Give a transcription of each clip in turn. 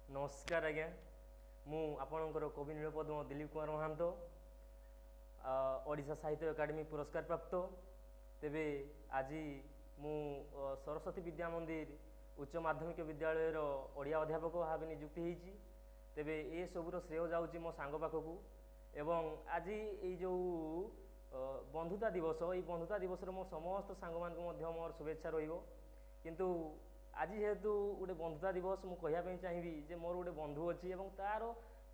नमस्कार आज्ञा मु आपणकर कवि नीलपद्म दिलीप कुमार महांत ओडिशा साहित्य एकाडेमी पुरस्कार प्राप्त तेबे आज मु सरस्वती विद्या मंदिर उच्च माध्यमिक विद्यालय ओडिया अध्यापक भाव नियुक्ति होती तेबे ए सबूर श्रेय जाऊँगी मो सांग पाखक एवं आज ये जो बंधुता दिवस ये बंधुता दिवस मो समस्त सांग मान मोर शुभेच्छा रु आज जेहेतु गोटे बंधुता दिवस मुझे कहना चाहिए जे मोर गोटे बंधु अच्छी तार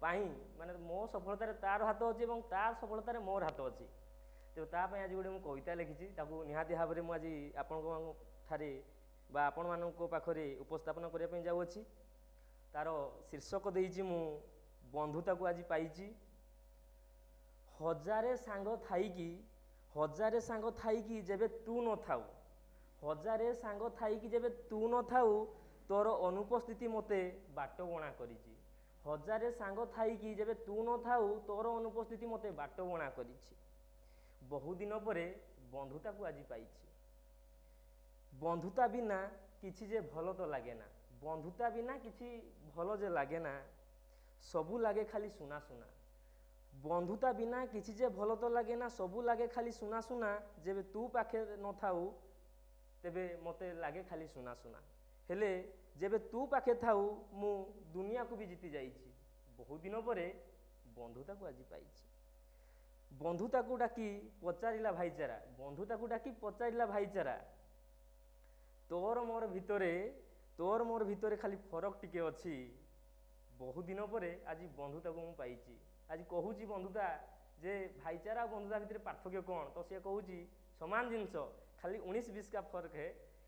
माने मो सफलतार तार हाथ अच्छी तार सफलतार मोर हाथ अच्छी तेज ताप आज गोटे कविता लिखी निहाती भाव में मुझे आपण बा आपण मान पाखे उपस्थापन करने जाऊँगी तार शीर्षक देती मु बंधुता को आज पाई हजारे सांग थाई जेबे तू न थाऊ हजारे सांग थाई जेबे तू न थाऊ तोर अनुपस्थिति मते बाट बणा करिछि हजारे सांग थाई जेबे तू न थाऊ तोर अनुपस्थिति मते बाट बणा करिछि बहु दिन परे बंधुता को आज पाइछि बंधुता बिना किछि जे भलो तो लागे ना बंधुता बिना किछि भलो जे लागे ना सबू लागे खाली सुना सुना बंधुता बिना किछि जे भलो तो लागे ना सबू लागे खाली सुना सुना जेबे तू पाखे न थाऊ तेबे मते लागे खाली सुना सुना हेले जेबे तू पाखे थाऊ मु दुनिया को भी जीति जाइछि बहुत दिन परे बंधुता को आज पाइछि बंधुता को डाकी पचारिला भाईचारा बंधुता को डाकी पचारिला भाईचारा तोर मोर भितरे खाली फरक टिके अच्छी बहुत दिन परे आज बंधुता को मु पाइछि आज कहूची बंधुता जे भाईचारा और बंधुता भितर पार्थक्य कौन तो सी कहूची समान जिनस खाली 19-20 का फर्क है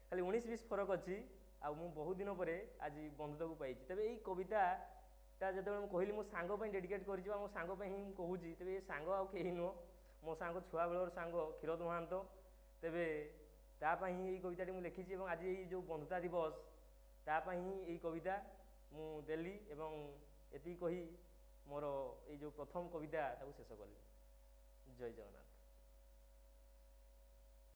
खाली 19-20 फरक अच्छी आ मु बहुत दिन पर आज बंधुता को पाई तेज यही कविता जो कहली मो सांग डेडिकेट कर मो सांग ही कहूँ तेज ये सांग आउ कहीं नुह मो सांग छुआ बेलर सांग क्षीरोद महांत तेरे तापाई यही कविता मुझे लिखी आज ये जो बंधुता दिवस तापाई यही कविता मुदेली एति कही मोर ये जो प्रथम कविता शेष कली जय जगन्नाथ।